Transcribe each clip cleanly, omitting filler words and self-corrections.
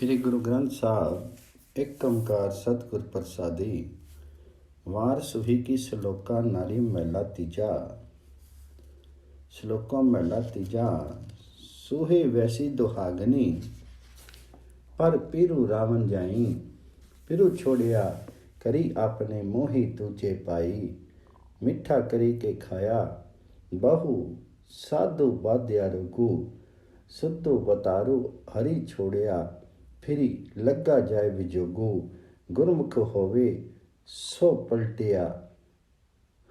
श्री गुरु ग्रंथ साहब एक ओंकार सतगुर प्रसादी वार सुही की श्लोका नारी महला तीजा। श्लोका महला तीजा। सुहे वैसी दुहागनी पर पिरु रावण जाई। पिरु छोड़िया करी आपने मोही तुझे पाई। मिठा करी के खाया बहु साधु बाध्या रुगु। सुधु बतारु हरि छोड़िया फिरी लगा जाए विजोगु। गुरमुख होवे सो पलटिया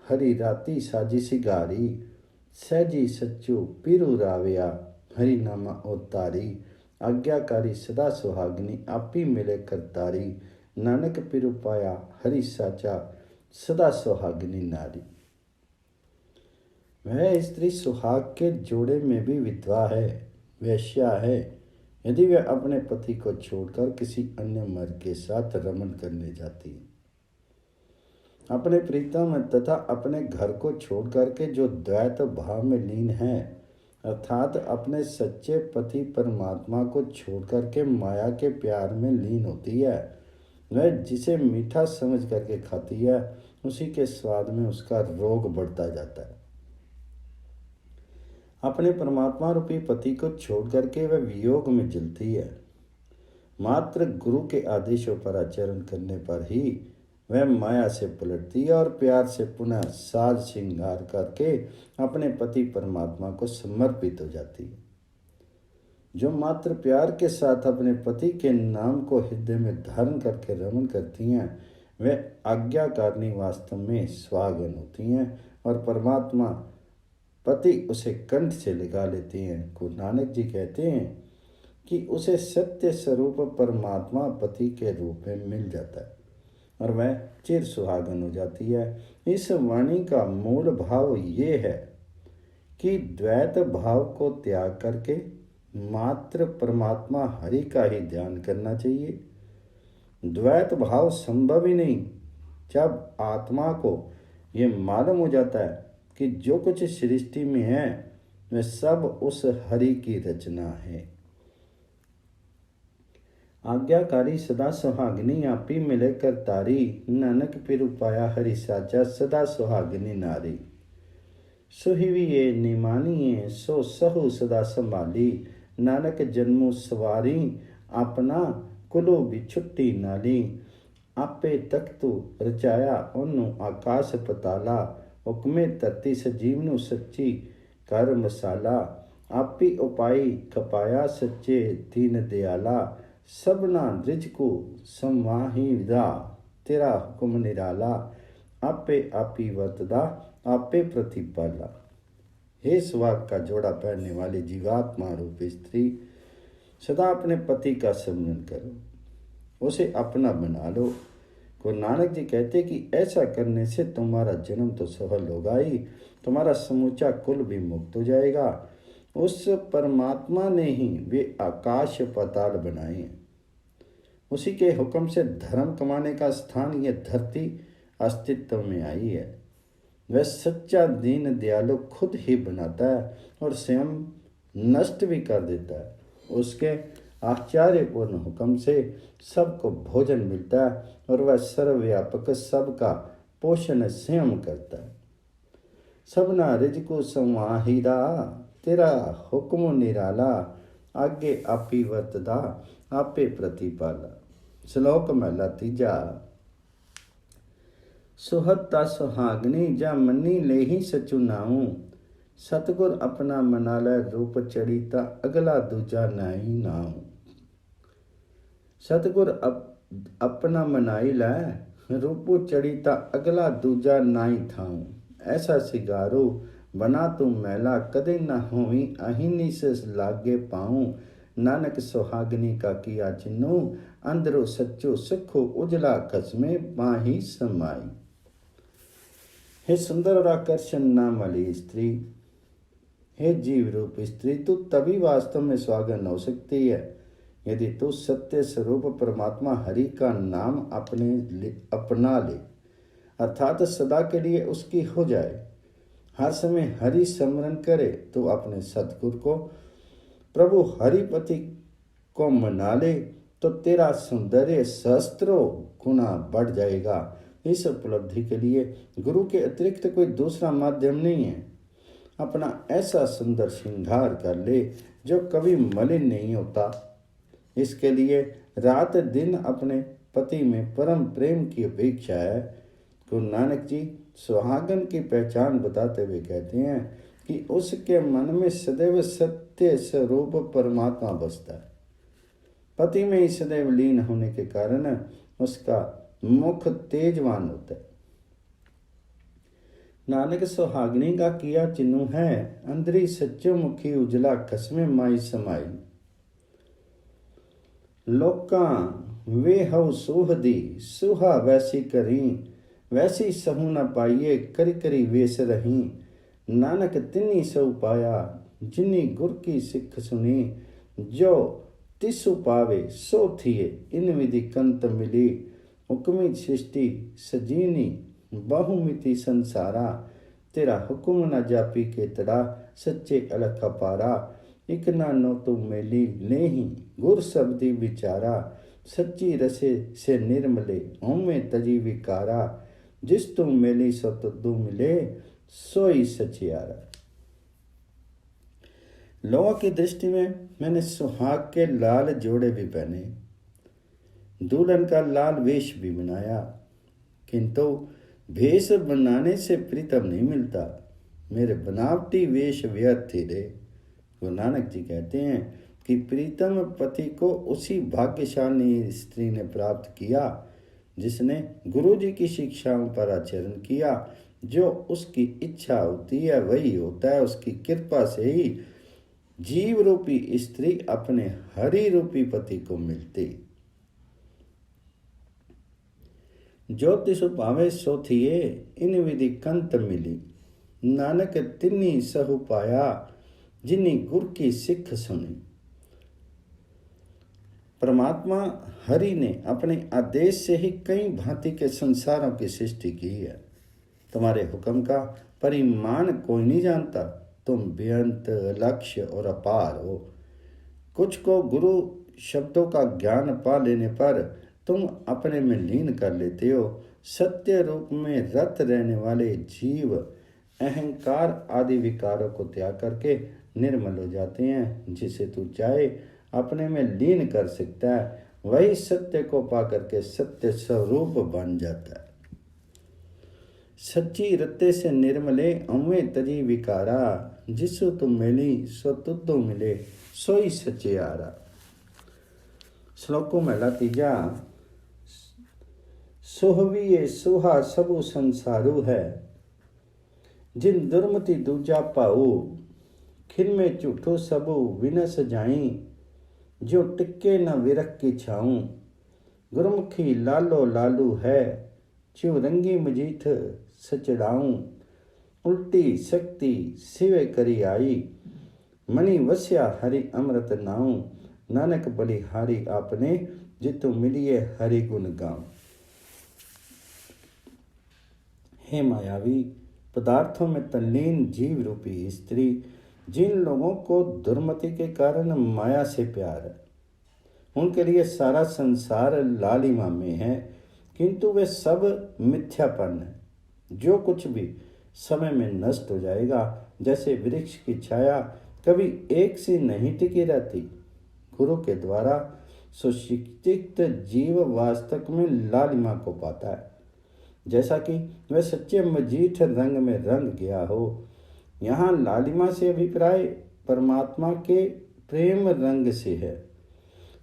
हरि राती साजी सिगारी। सहजी सच्चू पीरू राविया हरि नामा उतारी। आज्ञाकारी सदा सुहागनी आपी मिले करतारी। नानक पिरु पाया हरि साचा सदा सुहागनी नारी। वह स्त्री सुहाग के जोड़े में भी विधवा है, वेश्या है, यदि वह अपने पति को छोड़कर किसी अन्य मर्द के साथ रमण करने जाती है। अपने प्रीतम तथा अपने घर को छोड़कर के जो द्वैत भाव में लीन है, अर्थात अपने सच्चे पति परमात्मा को छोड़कर के माया के प्यार में लीन होती है, वह जिसे मीठा समझ करके खाती है, उसी के स्वाद में उसका रोग बढ़ता जाता है। अपने परमात्मा रूपी पति को छोड़ करके वह वियोग में जलती है। मात्र गुरु के आदेशों पर आचरण करने पर ही वह माया से पलटती है और प्यार से पुनः साज श्रृंगार करके अपने पति परमात्मा को समर्पित हो जाती है। जो मात्र प्यार के साथ अपने पति के नाम को हृदय में धारण करके रमण करती हैं, वह आज्ञाकारिणी वास्तव में स्वागन होती हैं और परमात्मा पति उसे कंठ से लगा लेते हैं। गुरु नानक जी कहते हैं कि उसे सत्य स्वरूप परमात्मा पति के रूप में मिल जाता है और वह चिर सुहागन हो जाती है। इस वाणी का मूल भाव ये है कि द्वैत भाव को त्याग करके मात्र परमात्मा हरि का ही ध्यान करना चाहिए। द्वैत भाव संभव ही नहीं जब आत्मा को ये मालूम हो जाता है कि जो कुछ सृष्टि में है वह सब उस हरि की रचना है। आज्ञाकारी सदा सुहागनी आपी मिले कर तारी। नानक पिरु पाया हरि साचा सदा सुहागनी नारी। सुहिविये निमानिये सो सहु सदा संभाली। नानक जन्मु सवारी अपना कुलो बिछुट्टी नाली। आपे तख्तु रचाया ओनु आकाश पताला। हुक्मे धरती सजीवनु सच्ची कर मसाला। आपी उपाई खपाया सच्चे दीन दयाला। सबना द्रिज को संवाहिदा तेरा हुक्म निराला। आपे आपी वर्तदा आपे प्रतिपाला। हे सुहाग का जोड़ा पहनने वाली जीवात्मा रूप स्त्री, सदा अपने पति का स्मरण करो, उसे अपना बना लो। गुरु नानक जी कहते कि ऐसा करने से तुम्हारा जन्म तो सफल होगा ही, तुम्हारा समूचा कुल भी मुक्त हो जाएगा। उस परमात्मा ने ही वे आकाश पाताल बनाए हैं। उसी के हुक्म से धर्म कमाने का स्थान यह धरती अस्तित्व में आई है। वह सच्चा दीन दयालु खुद ही बनाता है और स्वयं नष्ट भी कर देता है। उसके आश्चर्यपूर्ण हुक्म से सबको भोजन मिलता है और वह सर्वव्यापक सबका पोषण स्वयं करता है। सबना रिजको संवाहिदा तेरा हुक्म निराला। आगे आपी वर्तदा आपे प्रतिपाला। श्लोक महला तीजा। सुहता सुहागनी जा मनी ले ही सचु नाऊं। सतगुर अपना मना लै रूप चढ़ीता अगला दूजा नाई नाऊं। सतगुर अपना मनाई लै रूपो चढ़ीता अगला दूजा नाई थाऊं। ऐसा सिगारो बना तू मैला कदे न होवी अहिनी से लागे पाऊं। नानक सुहागनी का किया चिन्नो अंदरो सच्चो सुखो उजला कसमे बाही समाई। हे सुंदर और आकर्षण नाम वाली स्त्री, हे जीव रूप स्त्री, तू तभी वास्तव में सुहागन हो सकती है यदि तू सत्य स्वरूप परमात्मा हरि का नाम अपना ले, अर्थात सदा के लिए उसकी हो जाए। हर समय हरि स्मरण करे तो अपने सतगुरु को प्रभु हरिपति को मना ले तो तेरा सौंदर्य सहस्त्रों गुना बढ़ जाएगा। इस उपलब्धि के लिए गुरु के अतिरिक्त कोई दूसरा माध्यम नहीं है। अपना ऐसा सुंदर श्रृंगार कर ले जो कभी मलिन नहीं होता। इसके लिए रात दिन अपने पति में परम प्रेम की अपेक्षा है। गुरु नानक जी सुहागन की पहचान बताते हुए कहते हैं कि उसके मन में सदैव सत्य स्वरूप परमात्मा बसता है। पति में ही सदैव लीन होने के कारण उसका मुख तेजवान होता है। नानक सुहागनी का किया चिन्हू है, अंदरी सच्चो मुखी उजला कसमे माई समाई। लोकां वे हव सुहदी सुहा वैसी करी, वैसी सहू न पाइए करी करी वेस रही। नानक तिन्नी सौ पाया जिन्नी गुर की सिख सुनी, जो तिसु पावे सो थिए इन विधि कंत मिली। हुक्मी सृष्टि सजीनी बहुमिति संसारा, तेरा हुक्म न जापी के तड़ा सच्चे अलख अपारा। इक ना नो तू मेली लेही गुर शब्दी विचारा, सच्ची रसे से निर्मले ओमे तजी विकारा। जिस तू मेली सो तुदू मिले सोई सचियारा। लोगों की दृष्टि में मैंने सुहाग के लाल जोड़े भी पहने, दुल्हन का लाल वेश भी बनाया, किंतु भेष बनाने से प्रीतम नहीं मिलता। मेरे बनावटी वेश व्यर्थ ही रहे। गुरु नानक जी कहते हैं कि प्रीतम पति को उसी भाग्यशाली स्त्री ने प्राप्त किया जिसने गुरु जी की शिक्षाओं पर आचरण किया। जो उसकी इच्छा होती है वही होता है। उसकी कृपा से ही जीव रूपी स्त्री अपने हरि रूपी पति को मिलती। जो तिसु पावे सो थिए इन विधि कंत मिली। नानक तिन्नी सहु पाया जिन्नी गुर की सिख सुनी। परमात्मा हरि ने अपने आदेश से ही कई भांति के संसारों की सृष्टि की है। तुम्हारे हुक्म का परिमाण कोई नहीं जानता। तुम बेअंत लक्ष्य और अपार हो। कुछ को गुरु शब्दों का ज्ञान पा लेने पर तुम अपने में लीन कर लेते हो। सत्य रूप में रत रहने वाले जीव अहंकार आदि विकारों को त्याग करके निर्मल हो जाते हैं। जिसे तू चाहे अपने में लीन कर सकता है, वही सत्य को पा करके सत्य स्वरूप बन जाता है। सच्ची रत्ते से निर्मले अम्वे तजी विकारा, जिसु तुम मिली सो तुदो मिले सोई सचियारा। श्लोकों में तीजा। सोहविये सुहा सबु संसारू है, जिन दुर्मति दूजा पाऊ। खिन में झूठो सबु विनस जाई, जो टिक्के न विरख की छाऊं। गुरमुखी लालो लालू है, चिव रंगी मजीठ सचड़ाऊं। उल्टी शक्ति सिवे करी आई, मणि वस्या हरि अमृत नाऊं। नानक बलिहारी आपने, जितु मिलिए हरि गुण गाऊं। हे मायावी पदार्थों में तल्लीन जीव रूपी स्त्री, जिन लोगों को दुर्मति के कारण माया से प्यार है, उनके लिए सारा संसार लालिमा में है, किंतु वे सब मिथ्यापन है। जो कुछ भी समय में नष्ट हो जाएगा। जैसे वृक्ष की छाया कभी एक सी नहीं टिकी रहती। गुरु के द्वारा सुशिक्षित जीव वास्तव में लालिमा को पाता है, जैसा कि वह सच्चे मजीठ रंग में रंग गया हो। यहाँ लालिमा से अभिप्राय परमात्मा के प्रेम रंग से है।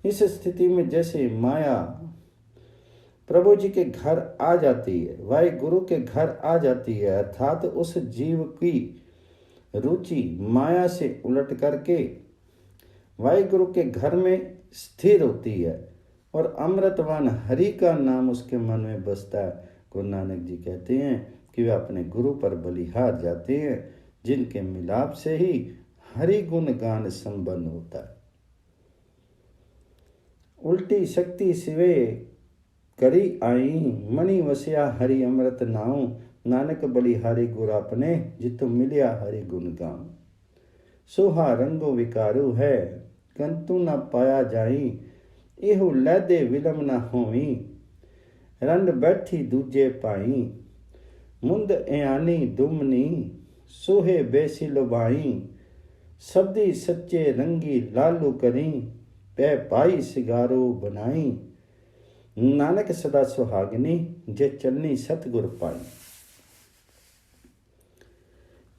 इस स्थिति में जैसे माया प्रभु जी के घर आ जाती है, वाहे गुरु के घर आ जाती है, अर्थात उस जीव की रुचि माया से उलट करके वाहे गुरु के घर में स्थिर होती है और अमृतवान हरि का नाम उसके मन में बसता है। गुरु नानक जी कहते हैं कि वे अपने गुरु पर बलिहार जाते हैं, जिनके मिलाप से ही हरि गुण गान संपन्न होता है। उल्टी शक्ति सिवे करी आई, मणि वसिया हरि अमृत नाऊं। नानक बलिहारी गुर अपने, जितु मिलिया हरि गुण गाऊं। सुहा रंगो विकारू है, कंतु न पाया जाई। ਇਹੋ ਲਹਿਦੇ ਵਿਲਮ ਨਾ ਹੋਵੀ, ਰੰਡ ਬੈਠੀ ਦੂਜੇ ਭਾਈ, ਮੁੰਦ ਇਆਨੀ ਦੁਮਨੀ, ਸੋਹੇ ਬੇਸੀ ਲੁਭਾਈ, ਸਬਦੀ ਸੱਚੇ ਰੰਗੀ ਲਾਲੂ ਕਰੀ, ਪੈ ਪਾਈ ਸਿਗਾਰੋ ਬਣਾਈ, नानक सदा सुहागनी, जे चलनी सतगुर पाई।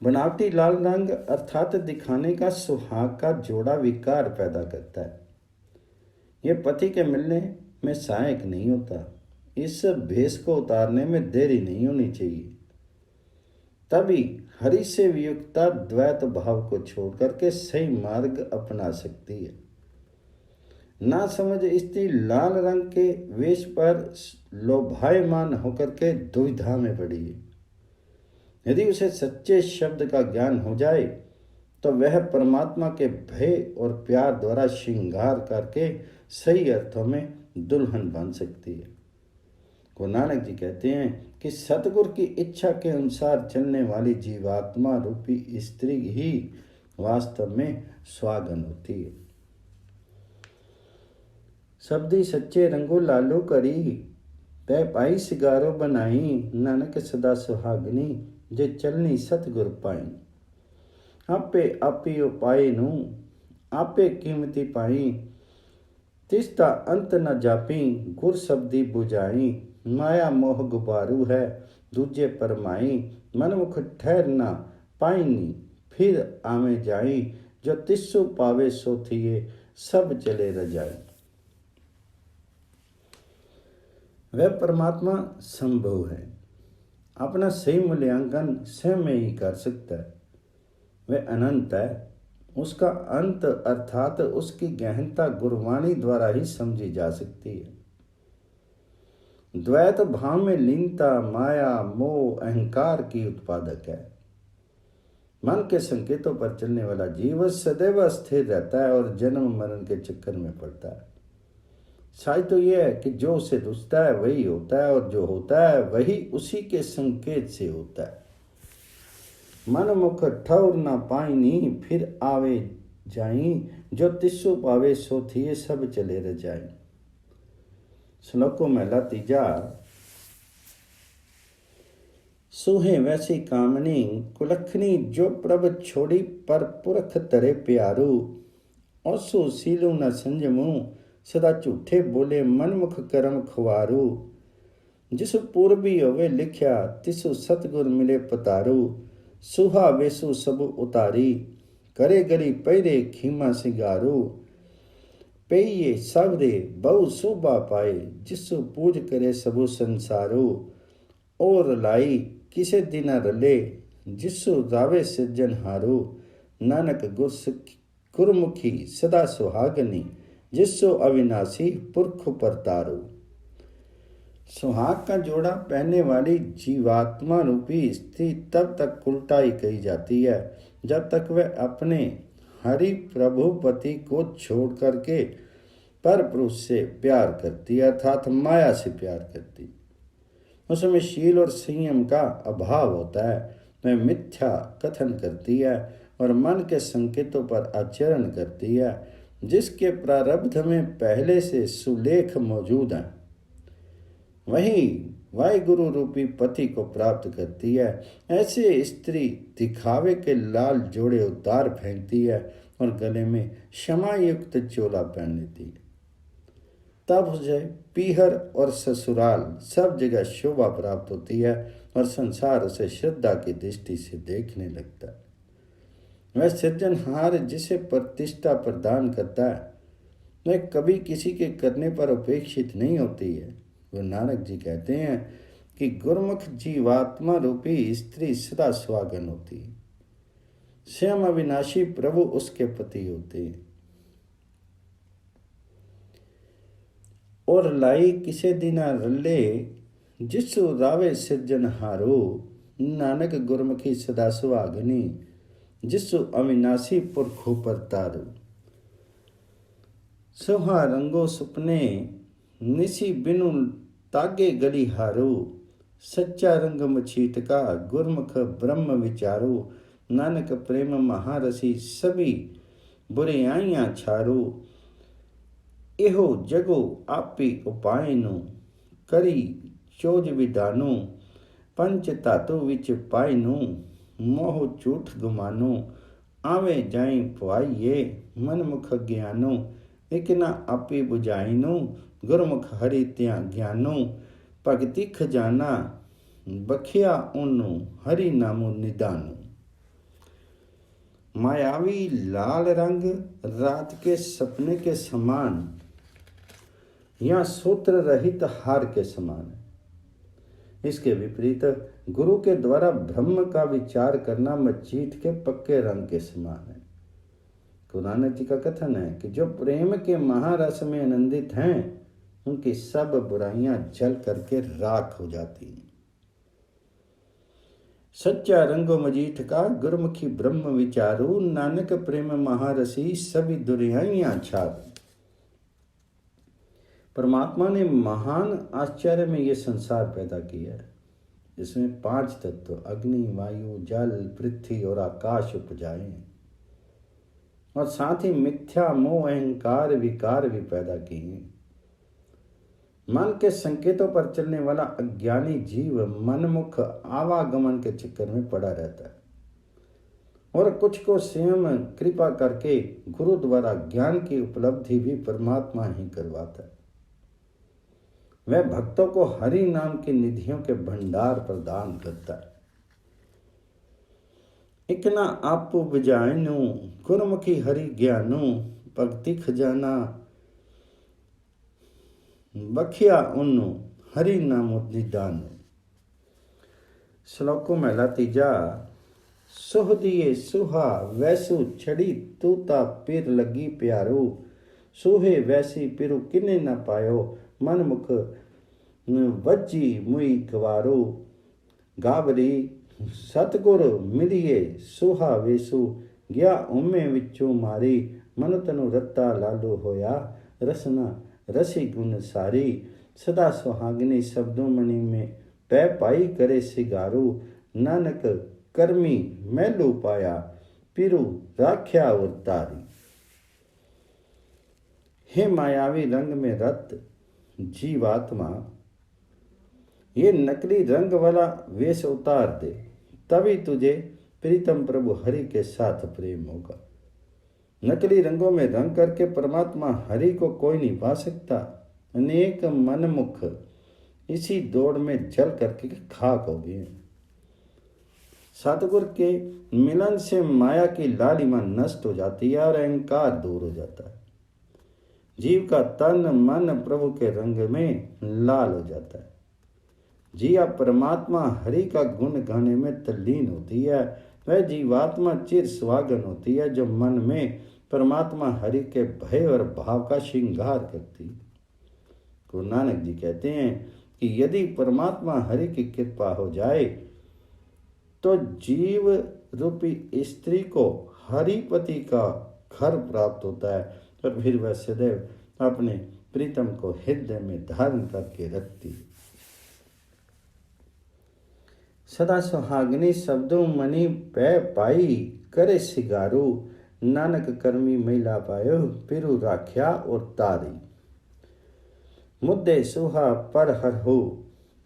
बनावटी लाल रंग अर्थात दिखाने का सुहाग का जोड़ा विकार पैदा करता है। यह पति के मिलने में सहायक नहीं होता। इस भेष को उतारने में देरी नहीं होनी चाहिए। तभी हरि से वियुक्ता द्वैत भाव को छोड़ करके सही मार्ग अपना सकती है। ना समझ स्त्री लाल रंग के वेश पर लोभायमान होकर के दुविधा में पड़ी है। यदि उसे सच्चे शब्द का ज्ञान हो जाए तो वह परमात्मा के भय और प्यार द्वारा श्रृंगार करके सही अर्थों में दुल्हन बन सकती है। गुरु नानक जी कहते हैं कि सतगुरु की इच्छा के अनुसार चलने वाली जीवात्मा रूपी स्त्री ही वास्तव में सुहागन होती है। सबदी सच्चे रंगो लालो करी, तै पाई सिगारो बनाई, नानक सदा सुहागनी, जे चलनी सतगुर पाई। आपे आपी उपाय नू, आपे कीमती पाई, तिसता अंत न जापी, गुर शब्दी बुझाई, माया मोह गुबारू है दूजे परमाई, मनमुख ठहर ना पाईनी, फिर आवे जाई, जो तिस्सु पावे सो थिए, सब चले रजाई। वह परमात्मा संभव है, अपना सही मूल्यांकन स्वयं में ही कर सकता है। वह अनंत है, उसका अंत अर्थात उसकी गहनता गुरबाणी द्वारा ही समझी जा सकती है। द्वैत भाव में लीनता माया मोह अहंकार की उत्पादक है। मन के संकेतों पर चलने वाला जीव सदैव स्थिर रहता है और जन्म मरण के चक्कर में पड़ता है। सच तो यह है कि जो उसे रुचता है वही होता है और जो होता है वही उसी के संकेत से होता है। मन मुख ठौर ना पाईनी, फिर आवे जाई, जो तिस्सु पावे सो थिए, सब चले रजाई। श्लोको महला तीजा। सुहे वैसी कामनी, कुलखनी जो प्रभ छोड़ी, पर पुरख तरे प्यारू, औसो सीलू न संजमू, सदा झूठे बोले मनमुख करम खुआरू, जिस पूर्वी होवे लिख्या, तिसु सतगुर मिले पतारू, सुहा वेसु सब उतारी, करे गरी पैरे खीमा सिंगारू, पेये सबरे बहु शोभा पाए, जिसु पूज करे सबु संसारू, और लाई किसे दिना रले, जिसु रावे सिरजनहारू, नानक गुरमुखी सदा सुहागनी, जिसो अविनाशी पुरख परतारू। सुहाग का जोड़ा पहनने वाली जीवात्मा रूपी स्त्री तब तक उल्टाई कही जाती है जब तक वह अपने हरि प्रभुपति को छोड़ करके पर पुरुष से प्यार करती है, अर्थात माया से प्यार करती। उसमें शील और संयम का अभाव होता है। वह मिथ्या कथन करती है और मन के संकेतों पर आचरण करती है, जिसके प्रारब्ध में पहले से सुलेख मौजूद है। वही वाहिगुरु रूपी पति को प्राप्त करती है। ऐसे स्त्री दिखावे के लाल जोड़े उतार फेंकती है और गले में क्षमा युक्त चोला पहन लेती है। तब उसे पीहर और ससुराल सब जगह शोभा प्राप्त होती है और संसार उसे श्रद्धा की दृष्टि से देखने लगता है। वह सृजनहार जिसे प्रतिष्ठा प्रदान करता है, वह कभी किसी के करने पर उपेक्षित नहीं होती है। गुरु नानक जी कहते हैं कि गुरमुख जीवात्मा रूपी स्त्री सदा सुहागन होती है। स्वयं अविनाशी प्रभु उसके पति होते हैं। और लाई किसे दिना रले, जिसु रावे सिरजनहारो, नानक गुरमुखी सदा सुहागनी, जिसु अविनाशी पुरखों पर तारू। सुहा रंगो सुपने, निसी बिनु तागे गली हारो, सच्चा रंग मछीट का गुरमुख ब्रह्म विचारो, नानक प्रेम महारसी सभी बुराइयां छारो, ਇਹੋ ਜਗੋ ਆਪੀ ਉਪਾਏ ਨੂੰ ਕਰੀ ਚੋਜ ਵਿਧਾਨੋ ਪੰਚ ਧਾਤੂ ਵਿੱਚ ਪਾਈ ਨੂੰ ਮੋਹ ਝੂਠ ਗੁਮਾਨੋ ਆਵੇ ਜਾਈ ਪਵਾਈਏ ਮਨਮੁਖ ਗਿਆਨੋ ਇਕ ਨਾ ਆਪੀ ਬੁਝਾਈ ਨੂੰ ਗੁਰਮੁਖ ਹਰੀ ਤਿਆ ਗਿਆਨੋ ਭਗਤੀ ਖਜ਼ਾਨਾ बखिया उन्नु हरि नामो निदानु। मायावी लाल रंग रात के सपने के समान या सूत्र रहित हार के समान है। इसके विपरीत गुरु के द्वारा ब्रह्म का विचार करना मजीठ के पक्के रंग के समान है। गुरु नानक जी का कथन है कि जो प्रेम के महारस में आनंदित हैं उनकी सब बुराइयां जल करके राख हो जाती हैं। सच्चा रंगो मजीठ का गुरमुखी ब्रह्म विचारू नानक प्रेम महारसी सभी दुरियाइयां छारू। परमात्मा ने महान आश्चर्य में ये संसार पैदा किया है। इसमें 5 तत्व अग्नि वायु जल पृथ्वी और आकाश उपजाए हैं और साथ ही मिथ्या मोह अहंकार विकार भी पैदा किए हैं। मन के संकेतों पर चलने वाला अज्ञानी जीव मनमुख आवागमन के चक्कर में पड़ा रहता है और कुछ को स्वयं कृपा करके गुरु द्वारा ज्ञान की उपलब्धि भी परमात्मा ही करवाता है। वह भक्तों को हरि नाम की निधियों के भंडार प्रदान करता है। इकना आपू बजायनु गुरमुखी हरि ज्ञानु भक्ति खजाना बखिया उन्नु हरि नामो निदानु। श्लोको महला तीजा। सुह दिए सुहा वैसु छड़ी तूता पिर लगी प्यारो सूहे वैसी पिरु किने न पायो मनमुख वज्जी मुई गवारो गावरी सतगुर मिलिए सुहा वेसु गया उम्मे विचों मारी मन तनु रत्ता लालो होया रसना रसी गुण सारी सदा सुहागनी शब्दों मणि में पै पाई करे सिगारू नानक कर्मी मैलू पाया पिरु राख्या और तारी। हे मायावी रंग में रत जीवात्मा ये नकली रंग वाला वेश उतार दे तभी तुझे प्रीतम प्रभु हरि के साथ प्रेम होगा। नकली रंगों में रंग करके परमात्मा हरि को कोई नहीं पा सकता। अनेक मनमुख इसी दौड़ में जल करके खाक हो गए। सतगुर के मिलन से माया की लालिमा नष्ट हो जाती है और अहंकार दूर हो जाता है। जीव का तन मन प्रभु के रंग में लाल हो जाता है। जिया परमात्मा हरि का गुण गाने में तल्लीन होती है। वह जीवात्मा चिर सुहागन होती है जो मन में परमात्मा हरि के भय और भाव का श्रृंगार करती है। गुरु नानक जी कहते हैं कि यदि परमात्मा हरि की कृपा हो जाए तो जीव रूपी स्त्री को हरिपति का घर प्राप्त होता है और फिर वह सदैव अपने प्रीतम को हृदय में धारण करके रखती है। सदा सुहागनी शब्दों मणि पै पाई करे सिगारू नानक कर्मी महिला पायो पिरु राख्या और तारी। मुद्दे सुहा पर हर हो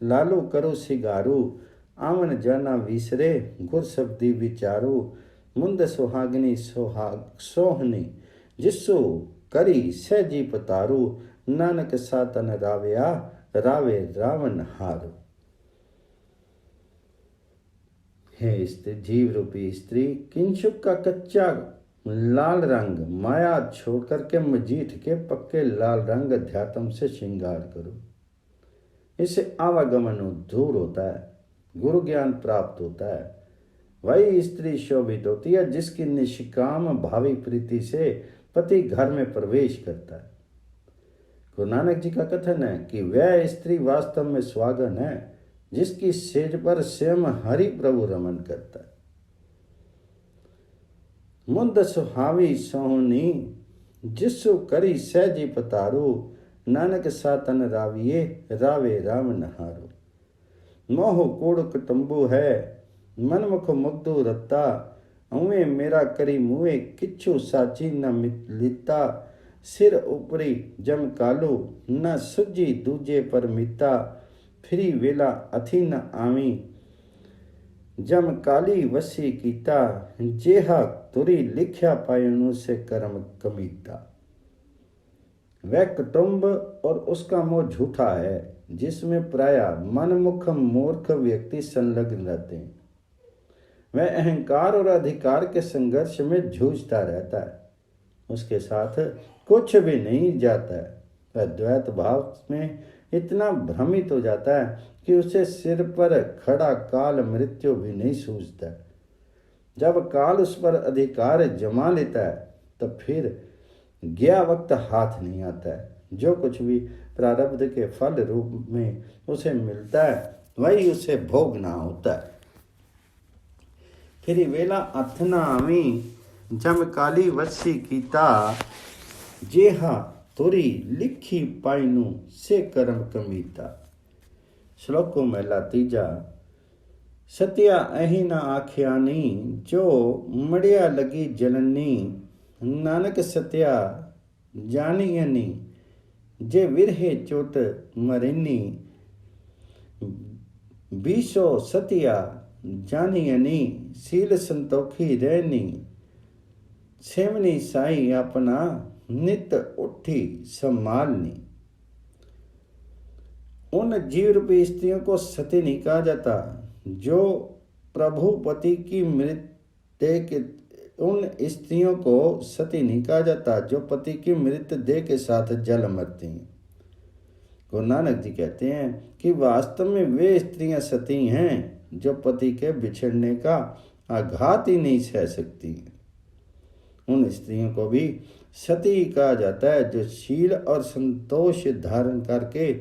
लालू करो सिगारू आवन जाना विसरे गुर शब्दी विचारो मुंद सुहागनी सुहाग सोहनी जिसो करी सहजी पतारू नानक सातन रावया रावे रावण हारो। हे स्त्री जीव रूपी स्त्री किंचुक का कच्चा लाल रंग माया छोड़ करके मजीठ के पक्के लाल रंग अध्यात्म से श्रृंगार करो। इससे आवागमन दूर होता है, गुरु ज्ञान प्राप्त होता है। वही स्त्री शोभित होती है जिसकी निष्काम भावी प्रीति से पति घर में प्रवेश करता है। गुरु नानक जी का कथन है कि वह स्त्री वास्तव में सुहागन है जिसकी सेज पर स्वयं हरि प्रभु रमन करता है। मुंद सुहावी सोहनी जिसु करी सहजी पतारू नानक सातन राविये रावे राम नहारो। मोह कूड़ कटंबू है मनमुख मुग्धु रत्ता उवे मेरा करी मुए किच्छु साची न लिता सिर उपरी जम कालू, न सुझी दूजे पर मिता, फिरी वेला अथी न आवी, जम काली वसी कीता, जेहा तुरी लिख्या पायनु से कर्म कमीता। वह कुटुंब और उसका मोह झूठा है, जिसमें प्राय मनमुख मूर्ख व्यक्ति संलग्न रहते हैं। वह अहंकार और अधिकार के संघर्ष में जूझता रहता है, उसके साथ कुछ भी नहीं जाता है। वह द्वैत भाव में इतना भ्रमित हो जाता है कि उसे सिर पर खड़ा काल मृत्यु भी नहीं सूझता। जब काल उस पर अधिकार जमा लेता है तो फिर गया वक्त हाथ नहीं आता है। जो कुछ भी प्रारब्ध के फल रूप में उसे मिलता है वही उसे भोगना होता है। फिर वेला अथना आवी, जम काली वसी कीता, जेहा तुरी लिखी पाइनु से कर्म कमीता। श्लोक को महिला तीजा। सत्या अही न आख्यानी, जो मड़िया लगी जलनी, नानक सत्या जानियनी, जे विरहे चोट मरिनी, बीसो सत्या जानियनी, सील संतोखी रहनी, सेवनी साई अपना नित उठी संभालनी। उन जीव रूपी स्त्रियों को सती नहीं कहा जाता जो प्रभु पति की मृत्यु के, उन स्त्रियों को सती नहीं कहा जाता जो पति की मृत देह के साथ जल मरती हैं। गुरु नानक जी कहते हैं कि वास्तव में वे स्त्रियां सती हैं जो पति के बिछड़ने का आघात ही नहीं सह सकती। उन स्त्रियों को भी सती कहा जाता है जो शील और संतोष धारण करके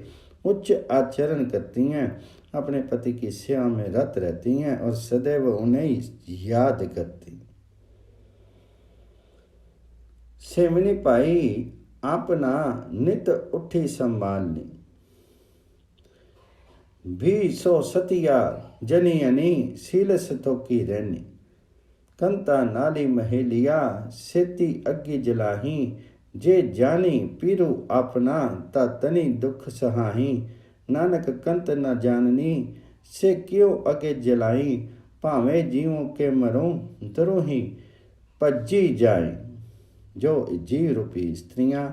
उच्च आचरण करती हैं, अपने पति की सेवा में रत रहती हैं और सदैव उन्हें याद करती। सेवनी पाई अपना नित उठी संभालनी, भी सो सतिया जनियनी, शील सतोकी रहनी, कंता नाली महेलिया, सेती अग्गी जलाही, जे जानी पीरू अपना, ता तनी दुख सहाही, नानक कंत न जाननी, से क्यों अगे जलाई, भावे जीवों के मरो द्रोही पज्जी जाए। जो जीव रूपी स्त्रियां,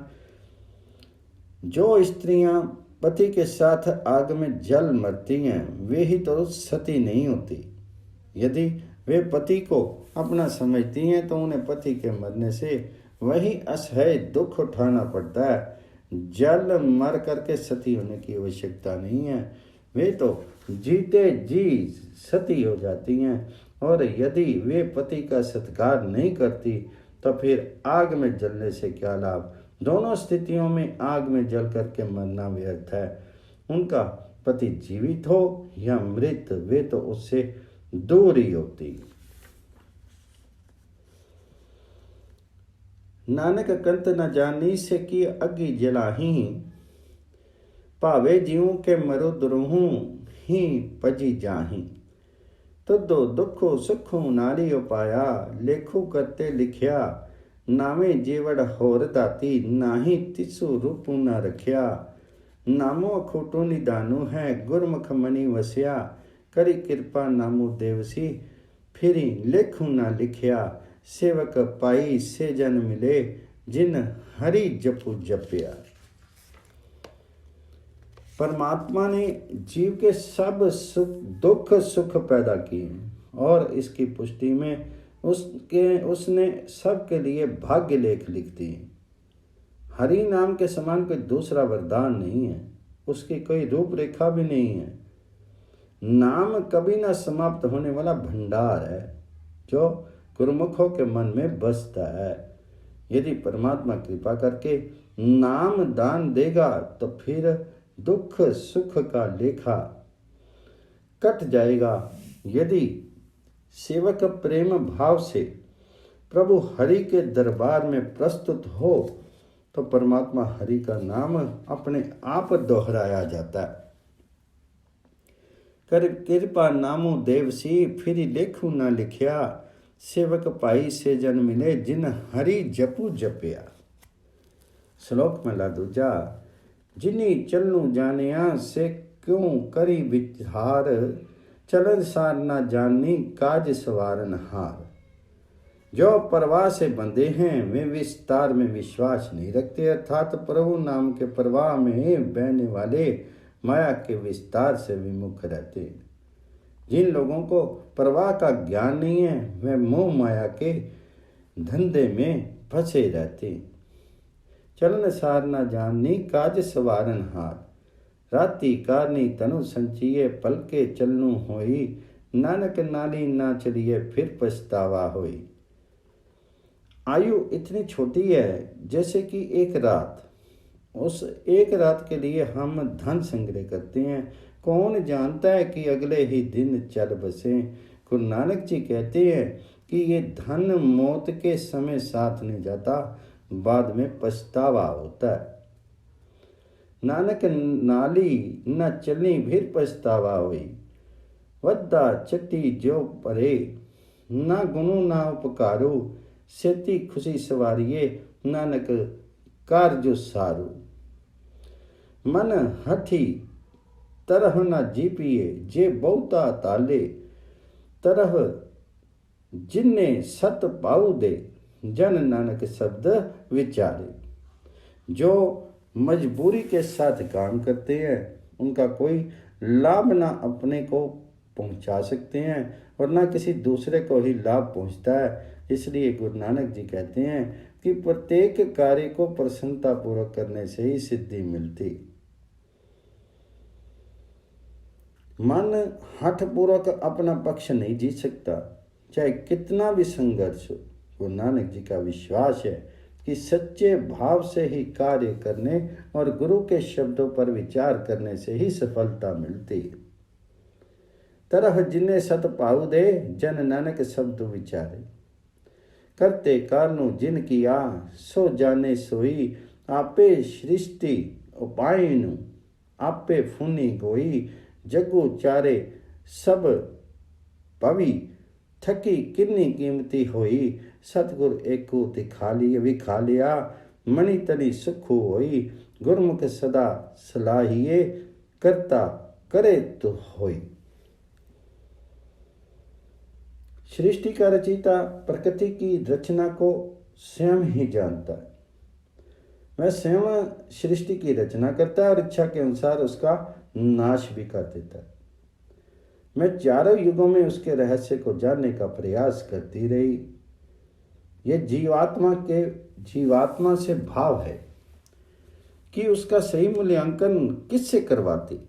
जो स्त्रियां पति के साथ आग में जल मरती हैं वे ही तो सती नहीं होती। यदि वे पति को अपना समझती हैं तो उन्हें पति के मरने से वही असह्य दुख उठाना पड़ता है। जल मर करके सती होने की आवश्यकता नहीं है, वे तो जीते जी सती हो जाती हैं। और यदि वे पति का सत्कार नहीं करती तो फिर आग में जलने से क्या लाभ। दोनों स्थितियों में आग में जल करके मरना व्यर्थ है। उनका पति जीवित हो या मृत, वे तो उससे दूर ही होती। नानक कंत न जानी, से की अग्गी जलाही, भावे जीवों के मरो द्रोहू ही पजी जाही। तुदो दुखो सुखो नारी उपाया, लेखो करते लिखिया, नामे जेवड़ होर दाती, नाही तिसु रूपु न रखिया। नामो अखोटो निदानु है, गुरमुख मनी वसिया, करी कृपा नामो देवसी, फिरी लेखु न लिखिया। सेवक पाई से जन मिले, जिन हरि जपु जपिया। परमात्मा ने जीव के सब सुख दुख सुख पैदा किए और इसकी पुष्टि में उसने सबके लिए भाग्य लेख लिख दिए। हरि नाम के समान कोई दूसरा वरदान नहीं है, उसकी कोई रूपरेखा भी नहीं है। नाम कभी ना समाप्त होने वाला भंडार है जो गुरुमुखों के मन में बसता है। यदि परमात्मा कृपा करके नाम दान देगा तो फिर दुख सुख का लेखा कट जाएगा। यदि सेवक प्रेम भाव से प्रभु हरि के दरबार में प्रस्तुत हो तो परमात्मा हरि का नाम अपने आप दोहराया जाता है। कर कृपा नामो देवसी, फिर लेखु न लिखिया। सेवक पाई से जन मिले, जिन हरि जपु जपिया। श्लोक महला दूजा। जिनी चलनु जानिया से क्यों करी विचार, चलन सार ना जानी काज सवारन हार। जो परवाह से बंधे हैं वे विस्तार में विश्वास नहीं रखते, अर्थात प्रभु नाम के प्रवाह में बहने वाले माया के विस्तार से विमुख रहते हैं। जिन लोगों को प्रवाह का ज्ञान नहीं है वे मोह माया के धंधे में फंसे रहते हैं। चलन सार ना जाननी काज सवारन हार, राति कारनी तनु संचिए पल के चलनु होई। नानक नाली ना चलिए फिर पछतावा होई। आयु इतनी छोटी है जैसे कि एक रात। उस एक रात के लिए हम धन संग्रह करते हैं, कौन जानता है कि अगले ही दिन चल बसे। गुरु नानक जी कहते हैं कि ये धन मौत के समय साथ नहीं जाता, बाद में पछतावा होता है। नानक नाली न चलनी फिर पछतावा हुई। वद्दा चट्टी जो परे, ना गुनु ना उपकारू। सेती खुशी सवारिये, नानक कारजो सारू। मन हठी तरह न जीपिए, जे बहुता ताले। तरह जिन्ने सत पाऊ दे, जन नानक शब्द विचारे। जो मजबूरी के साथ काम करते हैं उनका कोई लाभ ना अपने को पहुंचा सकते हैं और ना किसी दूसरे को ही लाभ पहुंचता है। इसलिए गुरु नानक जी कहते हैं कि प्रत्येक कार्य को प्रसन्नता पूर्वक करने से ही सिद्धि मिलती। मन हठ पूर्वक अपना पक्ष नहीं जीत सकता, चाहे कितना भी संघर्ष हो। गुरु नानक जी का विश्वास है कि सच्चे भाव से ही कार्य करने और गुरु के शब्दों पर विचार करने से ही सफलता मिलती है। तरह जिन्हें सत पाऊ दे, जन नानक शब्द विचारे। करते कारनु जिन किया, सो जाने सोई। आपे सृष्टि उपायनु, आपे फुनी गोई। जगु चारे सब पवी, थकी किन्नी कीमती होई। सतगुर एको विखा लिया, मणि तनी सुखु होई। गुरमुख सदा सलाहिए, करता करे तो होई। सृष्टि का रचयिता प्रकृति की रचना को स्वयं ही जानता है। वह स्वयं सृष्टि की रचना करता है और इच्छा के अनुसार उसका नाश भी कर देता है। मैं चारों युगों में उसके रहस्य को जानने का प्रयास करती रही। यह जीवात्मा से भाव है कि उसका सही मूल्यांकन किससे करवाती।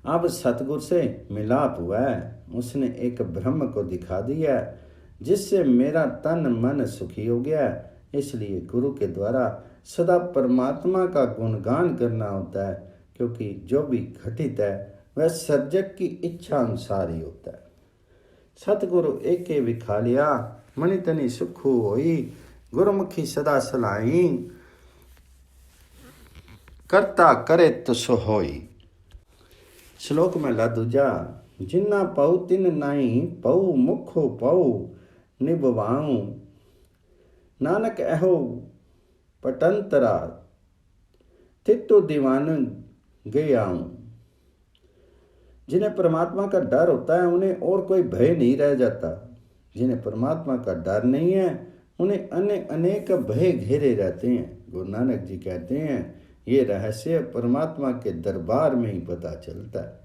अब सतगुरु से मिलाप हुआ है, उसने एक ब्रह्म को दिखा दिया जिससे मेरा तन मन सुखी हो गया। इसलिए गुरु के द्वारा सदा परमात्मा का गुणगान करना होता है, क्योंकि जो भी घटित है वह सर्जक की इच्छा अनुसार ही होता है। सतगुरु एक के विखा लिया, मणि तनी सुखु होई। गुरुमुखी सदा सलाई, करता करे तो सो होई। श्लोक महला दूजा। जिन्ना पऊ तिन नाई, पऊ मुखो पऊ निभवाऊं। नानक एहो पटंतरा, तितो दीवान गयाऊं। जिन्हें परमात्मा का डर होता है उन्हें और कोई भय नहीं रह जाता। जिन्हें परमात्मा का डर नहीं है उन्हें अनेक भय घेरे रहते हैं। गुरु नानक जी कहते हैं ये रहस्य परमात्मा के दरबार में ही पता चलता है।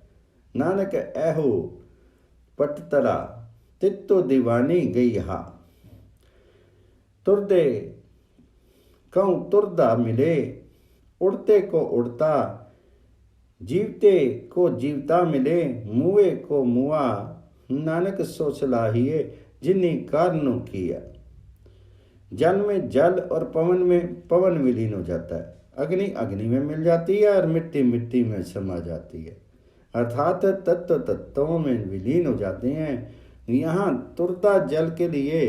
नानक एहो पटतरा, तित्तो दीवानी गई हा। तुरदे कहूँ तुरदा मिले, उड़ते को उड़ता। जीवते को जीवता मिले, मुए को मुआ। नानक सो सलाहिए, जिन्नी कारणों किया। जल में जल और पवन में पवन विलीन हो जाता है। अग्नि अग्नि में मिल जाती है और मिट्टी मिट्टी में समा जाती है, अर्थात तत्व तत्वों में विलीन हो जाते हैं। यहाँ तुरता जल के लिए,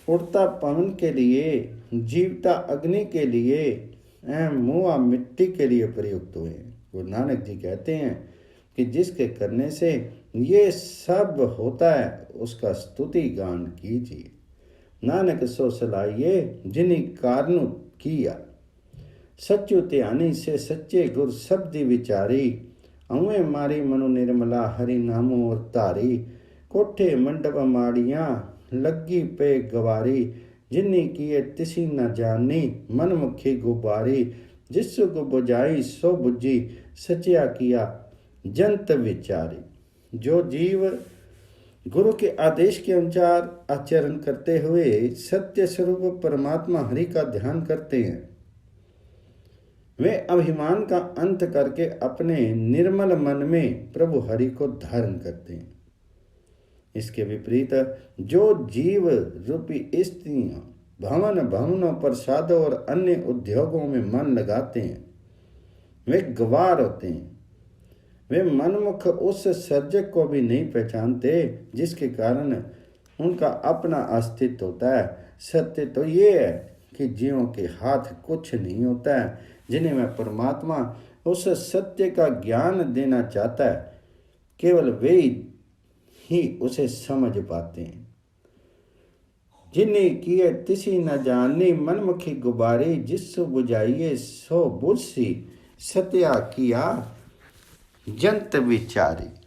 उड़ता पवन के लिए, जीवता अग्नि के लिए, मुआ मिट्टी के लिए प्रयुक्त हुए। गुरु नानक जी कहते हैं कि जिसके करने से ये सब होता है उसका स्तुति गान कीजिए। नानक सो सलाइए जिन्हीं कारणु किया। सच्चू ध्यानी से सच्चे गुर शब्दी विचारी, अवें मारी मनु निर्मला हरि नामो और तारी। कोठे मंडप माड़ियाँ लगी पे गवारी, जिन्नी किए तिसी न जानी मन मुखी गुबारी। जिसु को बुझाई सो बुझी सचिया किया जंत विचारी। जो जीव गुरु के आदेश के अनुसार आचरण करते हुए सत्य स्वरूप परमात्मा हरि का ध्यान करते हैं, वे अभिमान का अंत करके अपने निर्मल मन में प्रभु हरि को धारण करते हैं। इसके विपरीत जो जीव रूपी स्त्रियां भवनों प्रसादों और अन्य उद्योगों में मन लगाते हैं, वे गवार होते हैं। वे मनमुख उस सर्जक को भी नहीं पहचानते जिसके कारण उनका अपना अस्तित्व होता है। सत्य तो ये है कि जीवों के हाथ कुछ नहीं होता है, जिन्हें मैं परमात्मा उस सत्य का ज्ञान देना चाहता है, केवल वे ही उसे समझ पाते हैं। जिन्हें किए तिसी न जानी मनमुखी गुबारी, जिसु बुझाइए सो बुझसी सत्या किया जंत विचारी।